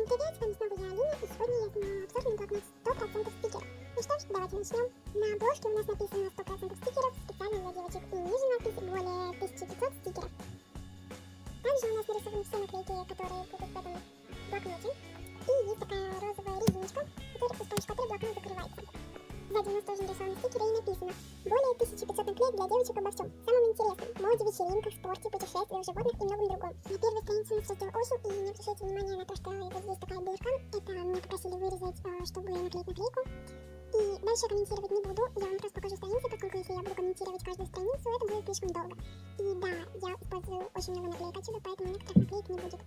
привет, с вами снова я, Алина, и сегодня я снимаю обзор на блокнот 100% стикеров. Ну что ж, давайте начнем. На обложке у нас написано 100% стикеров специально для девочек, и ниже надпись более 1500 стикеров. Также у нас нарисованы все наклейки, которые будут в этом блокноте. И есть такая розовая резиночка, с помощью которой блокнот закрывается. Сзади у нас тоже нарисованы стикеры и написано более 1500 наклеек для девочек обо всем. Самом интересном: моде, вечеринках, спорте, путешествиях, животных и многом другом. На первой странице у нас раздел осень, и не обращайте внимания на то, что вот здесь такая дырка. Это мне попросили вырезать, чтобы наклеить наклейку. И дальше я комментировать не буду, я вам просто покажу страницы, поскольку если я буду комментировать каждую страницу, это будет слишком долго. И да, я использую очень много наклеек отсюда, поэтому некоторых наклеек не будет.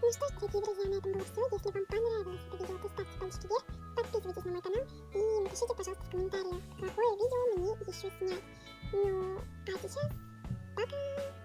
Ну что ж, дорогие друзья, на этом было все. Если вам понравилось это видео, то ставьте пальчики вверх, подписывайтесь на мой канал и напишите, пожалуйста, в комментариях, какое видео мне еще снять. Ну, а сейчас пока!